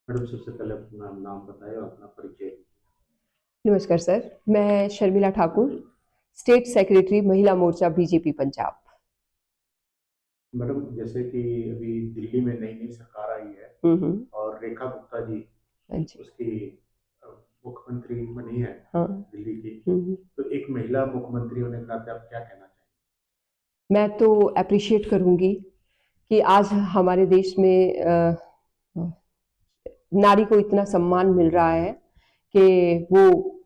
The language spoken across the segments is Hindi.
मैडम, सबसे पहले अपना नाम बताएं और अपना परिचय दीजिए। नमस्कार सर, मैं शर्मिला ठाकुर, स्टेट सेक्रेटरी महिला मोर्चा बीजेपी पंजाब। मैडम, जैसे कि अभी दिल्ली में नई नई सरकार आई है हम्म। और रेखा गुप्ता जी हाँ जी। उसकी अ, मुख्यमंत्री बनी है हाँ। दिल्ली की। हम्म। तो एक महिला मुख्यमंत्री होने के नाते आप क्या कहना चाहेंगे? मैं तो अप्रिशिएट करूंगी कि आज हमारे देश में नारी को इतना सम्मान मिल रहा है कि वो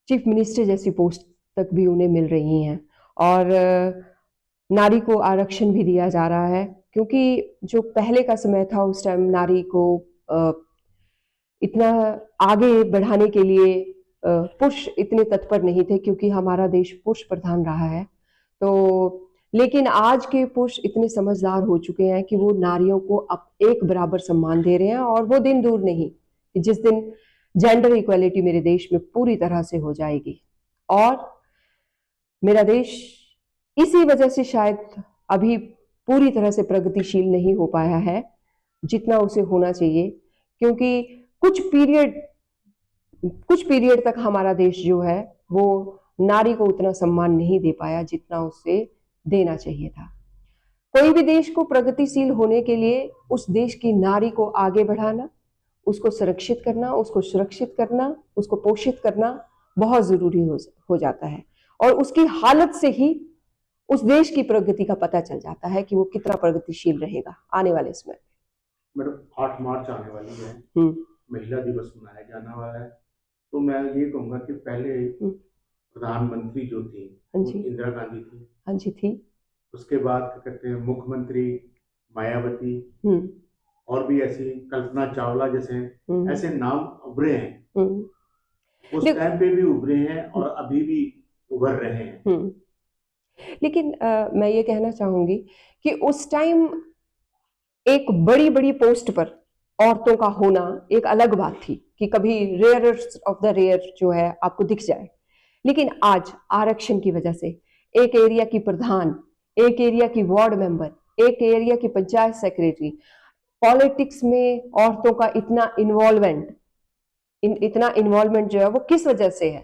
चीफ मिनिस्टर जैसी पोस्ट तक भी उन्हें मिल रही हैं। और नारी को आरक्षण भी दिया जा रहा है, क्योंकि जो पहले का समय था उस टाइम नारी को अ, इतना आगे बढ़ाने के लिए पुरुष इतने तत्पर नहीं थे, क्योंकि हमारा देश पुरुष प्रधान रहा है। तो लेकिन आज के पुरुष इतने समझदार हो चुके हैं कि वो नारियों को अब एक बराबर सम्मान दे रहे हैं, और वो दिन दूर नहीं कि जिस दिन जेंडर इक्वालिटी मेरे देश में पूरी तरह से हो जाएगी। और मेरा देश इसी वजह से शायद अभी पूरी तरह से प्रगतिशील नहीं हो पाया है जितना उसे होना चाहिए, क्योंकि कुछ पीरियड कुछ पीरियड तक हमारा देश जो है वो नारी को उतना सम्मान नहीं दे पाया जितना उसे देना चाहिए था। कोई भी देश को प्रगतिशील होने के लिए उस देश की नारी को आगे बढ़ाना, उसको संरक्षित करना, उसको सुरक्षित करना, उसको पोषित करना बहुत जरूरी हो जाता है। और उसकी हालत से ही उस देश की प्रगति का पता चल जाता है कि वो कितना प्रगतिशील रहेगा आने वाले समय मैडम, 8 मार्च आने वाली है, में। महिला दिवस मनाया जाने वाला है। तो मैं ये कहूँगा कि पहले हम्म। प्रधानमंत्री जो थी हाँ वो जी। इंदिरा गांधी थी। हाँ जी थी। उसके बाद क्या कहते हैं, मुख्यमंत्री मायावती, हम्म। और भी ऐसी कल्पना चावला जैसे हम्म। ऐसे नाम उभरे हैं। हम्म। उस देख। टाइम पे भी उभरे हैं और अभी भी उभर रहे हैं। हम्म। लेकिन मैं ये कहना चाहूंगी कि उस टाइम एक बड़ी बड़ी पोस्ट पर औरतों का होना एक अलग बात थी, कि कभी रेयर ऑफ द रेयर जो है आपको दिख जाए। लेकिन आज आरक्षण की वजह से एक एरिया की प्रधान, एक एरिया की वार्ड मेंबर, एक एरिया की पंचायत सेक्रेटरी, पॉलिटिक्स में औरतों का इतना इन्वॉल्वमेंट जो है वो किस वजह से है?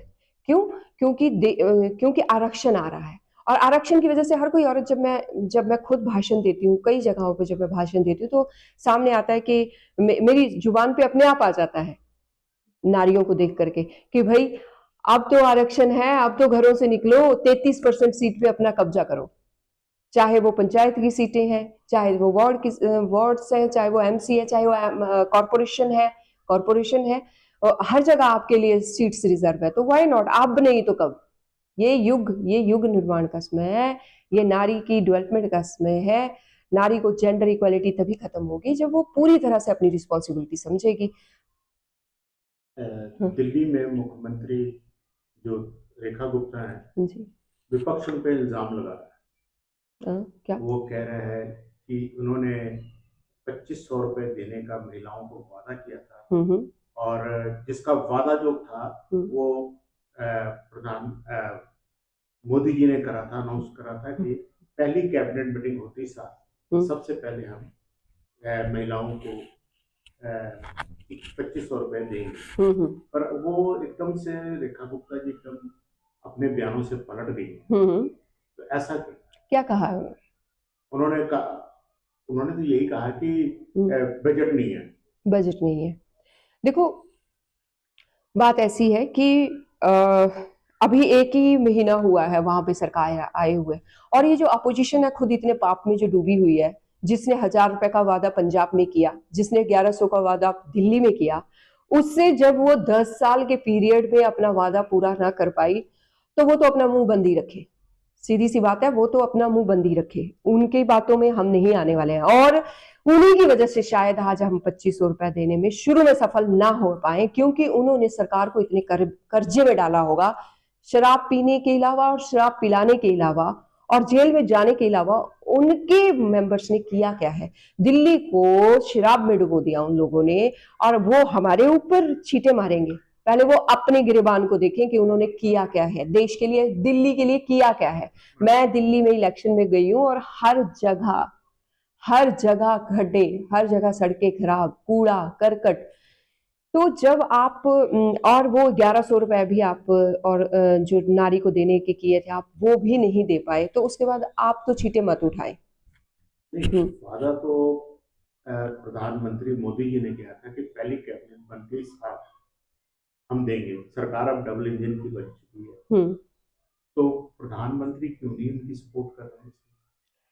क्यों? क्योंकि आरक्षण आ रहा है। और आरक्षण की वजह से हर कोई औरत, जब मैं खुद भाषण देती हूँ, कई जगहों पे जब मैं भाषण देती हूँ, तो सामने आता है कि मेरी जुबान पे अपने आप आ जाता है नारियों को देख करके कि भाई अब तो आरक्षण है, अब तो घरों से निकलो, 33% सीट पे अपना कब्जा करो। चाहे वो पंचायत की सीटें हैं, चाहे वो वार्ड्स हैं, चाहे वो एमसी है, चाहे वो कॉरपोरेशन है। हर जगह आपके लिए सीट्स रिजर्व है, तो व्हाई नॉट? आप नहीं तो कब? ये युग निर्माण का समय है, ये नारी की डेवलपमेंट का समय है। नारी को जेंडर इक्वालिटी तभी खत्म होगी जब वो पूरी तरह से अपनी रिस्पॉन्सिबिलिटी समझेगी। हाँ दिल्ली में मुख्यमंत्री जो रेखा गुप्ता है, जी। विपक्ष उन पे इल्जाम लगा रहा है। क्या? वो कह रहे हैं कि उन्होंने 2500 रुपये देने का महिलाओं को वादा किया था, हम्म। और जिसका वादा जो था हम्म। वो प्रधान मोदी जी ने करा था, अनाउंस करा था कि पहली कैबिनेट मीटिंग होती साथ हम्म। सबसे पहले हम महिलाओं को 2500 रुपये देंगे। हम्म। पर वो एकदम से रेखा गुप्ता जी एकदम अपने बयानों से पलट गई है। हम्म। तो ऐसा क्यों? क्या कहा? उन्होंने कहा, उन्होंने तो यही कहा कि बजट नहीं है। बजट नहीं है। देखो, बात ऐसी है कि अ, अभी एक ही महीना हुआ है वहां पे सरकार आए हुए, और ये जो अपोजिशन है खुद इतने पाप में जो डूबी हुई है, जिसने 1,000 रुपए का वादा पंजाब में किया, जिसने 1,100 का वादा दिल्ली में किया, उससे जब वो 10 साल के पीरियड में अपना वादा पूरा ना कर पाई, तो वो तो अपना मुंह बंदी रखे। सीधी सी बात है, वो तो अपना मुंह बंदी रखे, उनकी बातों में हम नहीं आने वाले हैं। और उन्हीं की वजह से शायद आज हम 2500 रुपए देने में शुरू में सफल ना हो पाए, क्योंकि उन्होंने सरकार को इतने कर्जे में डाला होगा, शराब पीने के अलावा और शराब पिलाने के अलावा और जेल में जाने के अलावा। उनके मेंबर्स ने किया क्या है? दिल्ली को शराब में डुबो दिया उन लोगों ने, और वो हमारे ऊपर छींटे मारेंगे। पहले वो अपने गिरेबान को देखें कि उन्होंने किया क्या है देश के लिए, दिल्ली के लिए किया क्या है। मैं दिल्ली में इलेक्शन में गई हूं, और हर जगह गड्ढे, हर जगह सड़कें खराब, कूड़ा करकट। तो जब आप और वो 1100 रुपए भी आप और जो नारी को देने के किए थे आप वो भी नहीं दे पाए, तो उसके बाद आप तो छींटे मत उठाए। नहीं, हम्म। वादा तो प्रधानमंत्री मोदी जी ने किया था कि पहली कैबिनेट बनते ही साथ हम देंगे। सरकार अब डबल इंजन की बन चुकी है, हम्म। तो प्रधानमंत्री क्यों नहीं उनकी सपोर्ट कर रहे हैं?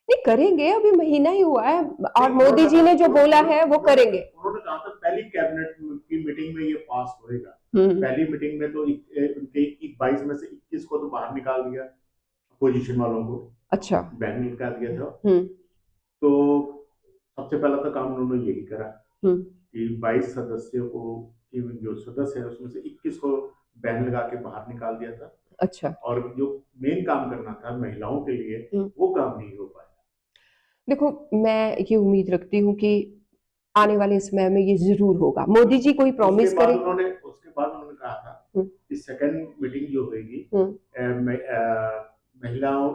नहीं करेंगे, अभी महीना ही हुआ है और नहीं, मोदी जी ने जो बोला है वो करेंगे। उन्होंने कहा था पहली कैबिनेट की मीटिंग में ये पास होएगा। हम्म। पहली मीटिंग में तो उनके 22 में से 21 को तो बाहर निकाल दिया, अपोजिशन वालों को अच्छा। बैन निकाल दिया था। हम्म। तो सबसे पहला तो काम उन्होंने यही करा हम्म। कि 22 सदस्यों को की जो सदस्य है उसमें से 21 को बैन लगा के बाहर निकाल दिया था। अच्छा। और जो मेन काम करना था महिलाओं के लिए हम्म। वो काम नहीं हो पाया। देखो, मैं ये उम्मीद रखती हूँ कि आने वाले समय में ये जरूर होगा। मोदी जी कोई प्रॉमिस करे। उसके बाद उन्होंने कहा था हम्म। कि सेकंड मीटिंग जो होगी हम्म।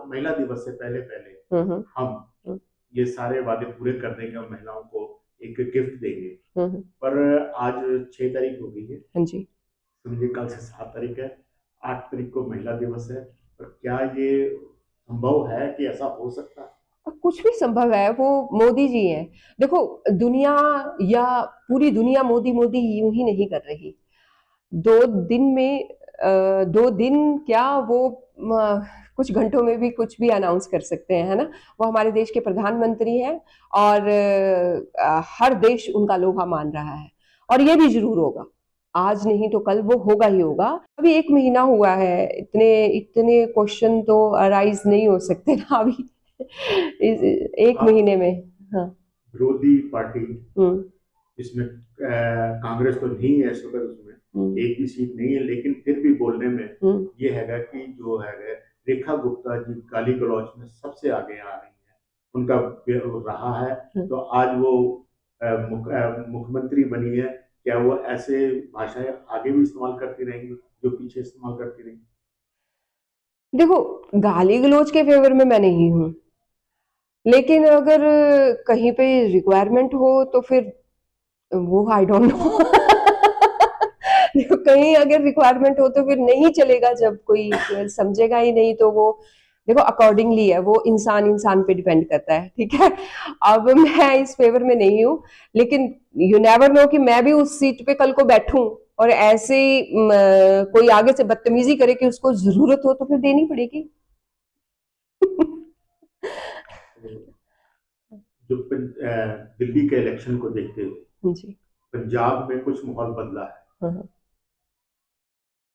महिला दिवस से पहले पहले हम्म। हम हम्म। ये सारे वादे पूरे कर देंगे और महिलाओं को एक गिफ्ट देंगे। हम्म। पर आज 6 तारीख हो गई है, हाँ जी। समझिए कल से 7 तारीख है, 8 तारीख को महिला दिवस है। पर क्या ये संभव है कि ऐसा हो सकता है? कुछ भी संभव है, वो मोदी जी हैं। देखो, दुनिया या पूरी दुनिया मोदी मोदी यूं ही नहीं कर रही। 2 दिन में 2 दिन क्या, वो कुछ घंटों में भी कुछ भी अनाउंस कर सकते हैं, है ना। वो हमारे देश के प्रधानमंत्री हैं और हर देश उनका लोहा मान रहा है और ये भी जरूर होगा। आज नहीं तो कल वो होगा ही होगा। अभी 1 महीना हुआ है, इतने इतने क्वेश्चन तो अराइज नहीं हो सकते ना अभी इस 1 महीने में। हाँ। विरोधी पार्टी हम्म। इसमें कांग्रेस तो नहीं है इस वक्त, उसमें एक भी सीट नहीं है, लेकिन फिर भी बोलने में ये हैगा कि जो है रेखा गुप्ता जी गाली गलौज में सबसे आगे आ रही है, उनका रहा है। तो आज वो मुख्यमंत्री बनी है, क्या वो ऐसे भाषाएं आगे भी इस्तेमाल करती रहेंगी जो पीछे इस्तेमाल करती रही? देखो, गाली गलौज के फेवर में मैं नहीं हूं, लेकिन अगर कहीं पे रिक्वायरमेंट हो तो फिर वो आई डोंट नो देखो, कहीं अगर रिक्वायरमेंट हो तो फिर नहीं चलेगा। जब कोई समझेगा ही नहीं तो वो, देखो अकॉर्डिंगली है, वो इंसान इंसान पे डिपेंड करता है, ठीक है। अब मैं इस फेवर में नहीं हूँ, लेकिन यू नेवर नो कि मैं भी उस सीट पे कल को बैठूं और ऐसे कोई आगे से बदतमीजी करे कि उसको जरूरत हो तो फिर देनी पड़ेगी जो दिल्ली के इलेक्शन को देखते हुए जी। पंजाब में कुछ माहौल बदला है, हाँ।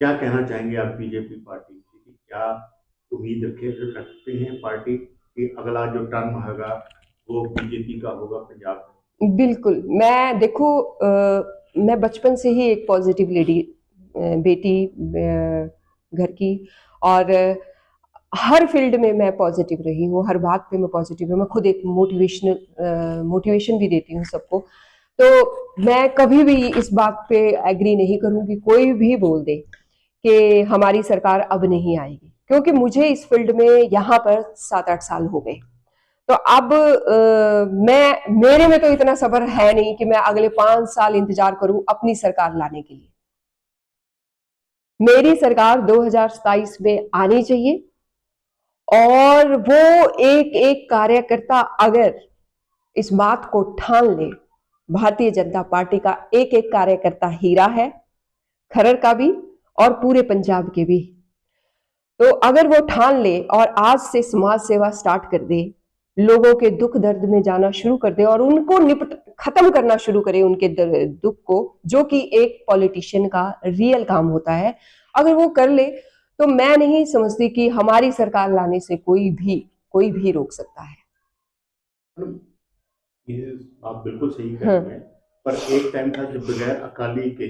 क्या कहना चाहेंगे आप बीजेपी पार्टी की? क्या उम्मीद रखते हैं पार्टी कि अगला जो टर्म होगा वो बीजेपी का होगा पंजाब में? बिल्कुल। मैं देखो, मैं बचपन से ही एक पॉजिटिव लेडी, बेटी घर की, और हर फील्ड में मैं पॉजिटिव रही हूँ, हर बात पे मैं पॉजिटिव हूँ। मैं खुद एक मोटिवेशन भी देती हूँ सबको। तो मैं कभी भी इस बात पे एग्री नहीं करूँगी कोई भी बोल दे कि हमारी सरकार अब नहीं आएगी, क्योंकि मुझे इस फील्ड में यहाँ पर 7-8 साल हो गए। तो अब मैं, मेरे में तो इतना सब्र है नहीं कि मैं अगले 5 साल इंतजार करूं अपनी सरकार लाने के लिए। मेरी सरकार 2027 में आनी चाहिए और वो एक एक कार्यकर्ता अगर इस बात को ठान ले, भारतीय जनता पार्टी का एक एक कार्यकर्ता हीरा है, खरड़ का भी और पूरे पंजाब के भी। तो अगर वो ठान ले और आज से समाज सेवा स्टार्ट कर दे, लोगों के दुख दर्द में जाना शुरू कर दे और उनको खत्म करना शुरू करे उनके दुख को, जो कि एक पॉलिटिशियन का रियल काम होता है, अगर वो कर ले तो मैं नहीं समझती कि हमारी सरकार लाने से कोई भी रोक सकता है। ये आप बिल्कुल सही कह रहे हैं। पर एक टाइम था जब बगैर अकाली के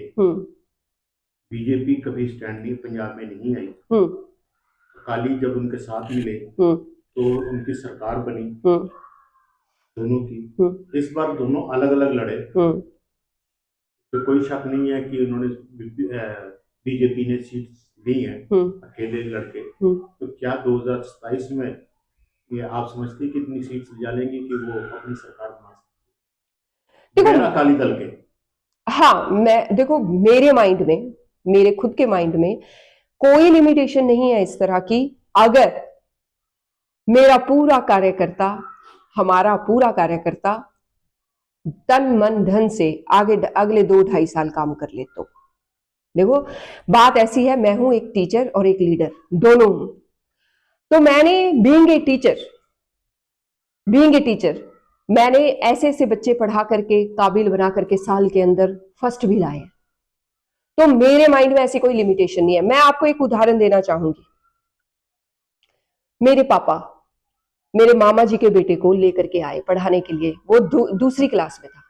बीजेपी कभी स्टैंड नहीं पंजाब में नहीं आई। अकाली जब उनके साथ मिले तो उनकी सरकार बनी दोनों की। इस बार दोनों अलग अलग लड़े, तो कोई शक नहीं है कि उन्होंने बीजेपी ने सीट ली है अकेले लड़के। तो क्या 2027 में ये आप समझते हैं कि इतनी सीट्स जा लेंगे कि वो अपनी सरकार बना सकते हैं देखो अकाली दल के? हाँ, मैं देखो मेरे माइंड में, मेरे खुद के माइंड में कोई लिमिटेशन नहीं है इस तरह की। अगर मेरा पूरा कार्यकर्ता, हमारा पूरा कार्यकर्ता तन मन धन से आगे अगले 2-2.5 साल काम कर ले तो देखो, बात ऐसी है, मैं हूं एक टीचर और एक लीडर, दोनों हूं। तो मैंने बीइंग ए टीचर मैंने ऐसे ऐसे बच्चे पढ़ा करके, काबिल बना करके साल के अंदर फर्स्ट भी लाए। तो मेरे माइंड में ऐसी कोई लिमिटेशन नहीं है। मैं आपको एक उदाहरण देना चाहूंगी। मेरे पापा मेरे मामा जी के बेटे को लेकर के आए पढ़ाने के लिए, वो दूसरी क्लास में था।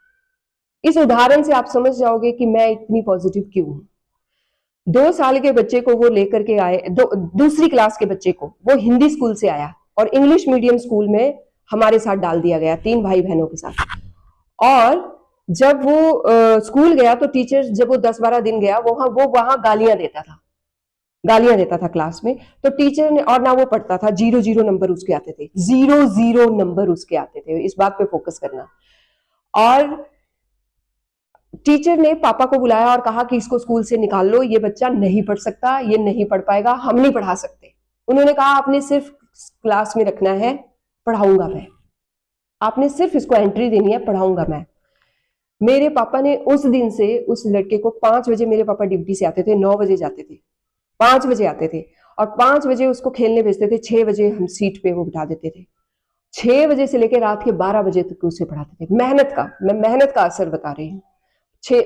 इस उदाहरण से आप समझ जाओगे कि मैं इतनी पॉजिटिव क्यों हूं। 2 साल के बच्चे को वो लेकर के आए, दूसरी क्लास के बच्चे को, वो हिंदी स्कूल से आया और इंग्लिश मीडियम स्कूल में हमारे साथ डाल दिया गया, 3 भाई बहनों के साथ। और जब वो स्कूल गया तो टीचर, जब वो 10-12 दिन गया, वो वहां गालियां देता था क्लास में। तो टीचर ने, और ना वो पढ़ता था, 0-0 नंबर उसके आते थे, 0-0 नंबर उसके आते थे। इस बात पे फोकस करना। और टीचर ने पापा को बुलाया और कहा कि इसको स्कूल से निकाल लो, ये बच्चा नहीं पढ़ सकता, ये नहीं पढ़ पाएगा, हम नहीं पढ़ा सकते। उन्होंने कहा आपने सिर्फ क्लास में रखना है, पढ़ाऊंगा मैं, आपने सिर्फ इसको एंट्री देनी है, पढ़ाऊंगा मैं। मेरे पापा ने उस दिन से उस लड़के को 5 बजे, मेरे पापा ड्यूटी से आते थे, 9 बजे जाते थे, 5 बजे आते थे और 5 बजे उसको खेलने भेजते थे। 6 बजे हम सीट पे वो बिठा देते थे। 6 बजे से लेकर रात के 12 बजे तक उसे पढ़ाते थे। मैं मेहनत का असर बता रही हूँ।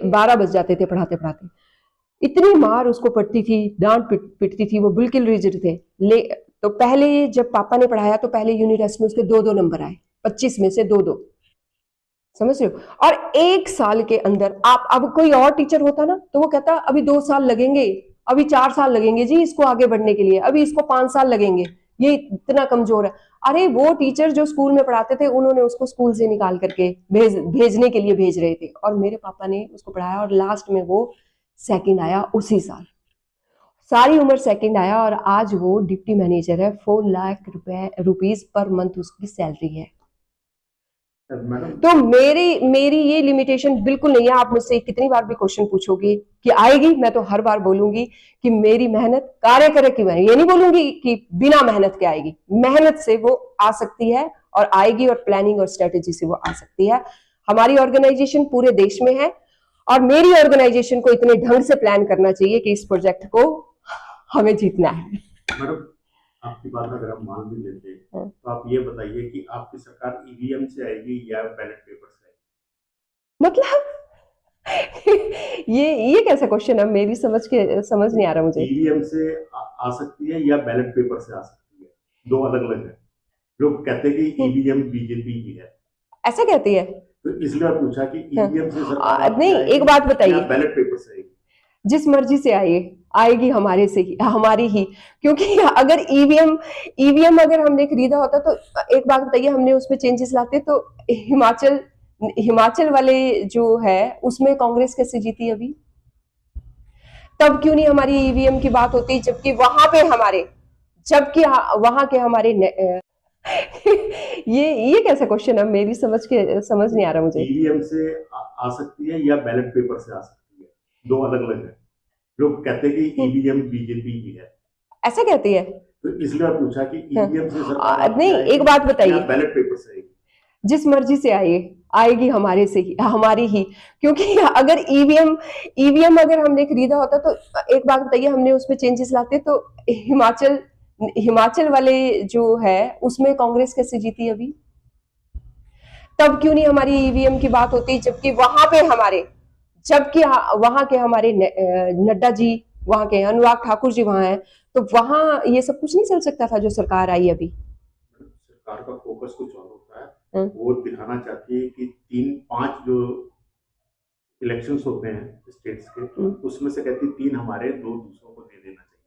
12 बज जाते थे पढ़ाते पढ़ाते। इतनी मार उसको पड़ती थी, डांट पिटती थी, वो बिल्कुल रिजिड थे। तो पहले जब पापा ने पढ़ाया तो पहले यूनिट टेस्ट में उसके 2-2 नंबर आए, 25 में से 2-2, समझ रहे हो। और 1 साल के अंदर आप, अब कोई और टीचर होता ना तो वो कहता अभी 2 साल लगेंगे, अभी 4 साल लगेंगे जी इसको आगे बढ़ने के लिए, अभी इसको 5 साल लगेंगे, ये इतना कमजोर है। अरे वो टीचर जो स्कूल में पढ़ाते थे, उन्होंने उसको स्कूल से निकाल करके भेजने के लिए भेज रहे थे, और मेरे पापा ने उसको पढ़ाया और लास्ट में वो सेकंड आया उसी साल, सारी उम्र सेकंड आया, और आज वो डिप्टी मैनेजर है। 4 लाख रुपीज पर मंथ उसकी सैलरी है। तो मेरी ये लिमिटेशन बिल्कुल नहीं है। आप मुझसे कितनी बार भी क्वेश्चन पूछोगे कि आएगी, मैं तो हर बार बोलूंगी कि मेरी मेहनत कार्य करे की, मैं ये नहीं बोलूंगी कि बिना मेहनत के आएगी। मेहनत से वो आ सकती है और आएगी, और प्लानिंग और स्ट्रेटेजी से वो आ सकती है। हमारी ऑर्गेनाइजेशन पूरे देश में है और मेरी ऑर्गेनाइजेशन को इतने ढंग से प्लान करना चाहिए कि इस प्रोजेक्ट को हमें जीतना है। मैडम, आपकी बात अगर हम मान भी लेते हैं तो आप ये बताइए कि आपकी सरकार ईवीएम से आएगी या बैलेट पेपर से आएगी? मतलब ये कैसा क्वेश्चन है, मेरी समझ नहीं आ रहा मुझे। ईवीएम से आ सकती है या बैलेट पेपर से आ सकती है, दो अलग अलग है। लोग कहते हैं कि ईवीएम बीजेपी की है, ऐसा कहती है, तो इसलिए पूछा कि ईवीएम से सरकार नहीं, एक बात बताइए, बैलेट पेपर से आएगी? जिस मर्जी से आएगी हमारी ही, क्योंकि अगर ईवीएम अगर हमने खरीदा होता तो, एक बात बताइए, हमने उसमें चेंजेस लाते तो हिमाचल वाले जो है उसमें कांग्रेस कैसे जीती अभी? तब क्यों नहीं हमारी ईवीएम की बात होती, जबकि वहां के हमारे ये कैसा क्वेश्चन है, मेरी समझ नहीं आ रहा मुझे। ईवीएम से आ सकती है या बैलेट पेपर से आ सकती है, दो अलग अलग है। लोग कहते हैं कि ईवीएम बीजेपी की है, ऐसा कहती है, तो इसलिए पूछा कि ईवीएम से सरकार नहीं, एक बात बताइए, बैलेट पेपर से आएगी? जिस मर्जी से आएगी हमारी ही, क्योंकि अगर ईवीएम अगर हमने खरीदा होता तो, एक बात बताइए, हमने उसमें चेंजेस लाते तो हिमाचल वाले जो है उसमें कांग्रेस कैसे जीती अभी? तब क्यों नहीं हमारी ईवीएम की बात होती, जबकि वहां के हमारे नड्डा जी, वहां के अनुराग ठाकुर जी वहां हैं, तो वहां ये सब कुछ नहीं चल सकता था जो सरकार आई अभी। सरकार का फोकस कुछ और होता है, वो दिखाना चाहती है कि 3-5 जो इलेक्शंस होते हैं स्टेट्स के, उसमें से कहती 3 हमारे, 2 दूसरों को दे देना चाहिए।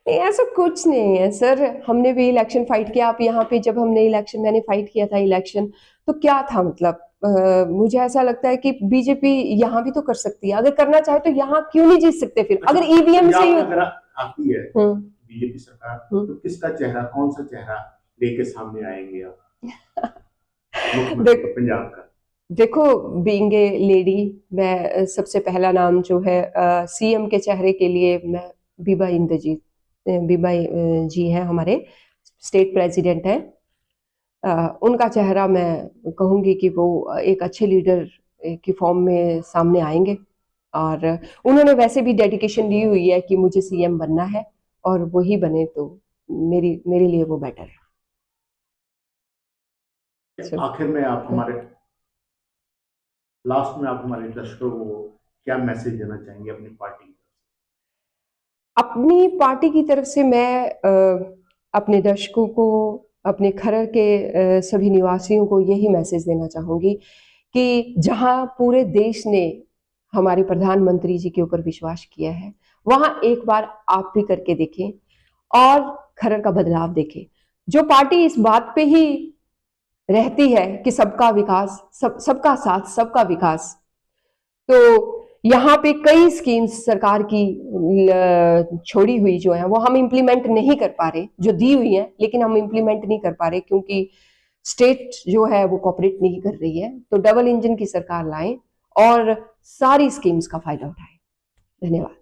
नहीं, ऐसा कुछ नहीं है सर, हमने भी इलेक्शन फाइट किया। आप यहाँ पे, जब मैंने फाइट किया था इलेक्शन, तो क्या था, मतलब मुझे ऐसा लगता है कि बीजेपी यहाँ भी तो कर सकती है, अगर करना चाहे तो यहाँ क्यों नहीं जीत सकते फिर? अगर ईवीएम से अगर आती है बीजेपी सरकार, तो किसका चेहरा, कौन सा चेहरा लेके सामने आएंगे आप मुख्यमंत्री पंजाब का? देखो, बीइंग ए लेडी, मैं सबसे पहला नाम जो है सीएम के चेहरे के लिए मैं बीबा इंद्रजीत, बीबा जी हैं, हमारे स्टेट प्रेसिडेंट हैं। उनका चेहरा मैं कहूँगी कि वो एक अच्छे लीडर की फॉर्म में सामने आएंगे, और उन्होंने वैसे भी डेडिकेशन दी हुई है कि मुझे सीएम बनना है, और वही बने तो मेरे लिए वो बेटर है। आखिर में आप हमारे लास्ट में आप हमारे दर्शकों को क्या मैसेज देना चाहेंगे अपनी पार्टी की तरफ से? अपनी पार्टी की तरफ से मैं अपने दर्शकों को, अपने खरड़ के सभी निवासियों को यही मैसेज देना चाहूँगी कि जहाँ पूरे देश ने हमारे प्रधानमंत्री जी के ऊपर विश्वास किया है, वहाँ एक बार आप भी करके देखें और खरड़ का बदलाव देखें। जो पार्टी इस बात पे ही रहती है कि सबका विकास, सबका साथ, सबका विकास, तो यहाँ पे कई स्कीम्स सरकार की छोड़ी हुई जो है वो हम इम्प्लीमेंट नहीं कर पा रहे, जो दी हुई है लेकिन हम इम्प्लीमेंट नहीं कर पा रहे क्योंकि स्टेट जो है वो कोऑपरेट नहीं कर रही है। तो डबल इंजन की सरकार लाएं और सारी स्कीम्स का फायदा उठाएं। धन्यवाद।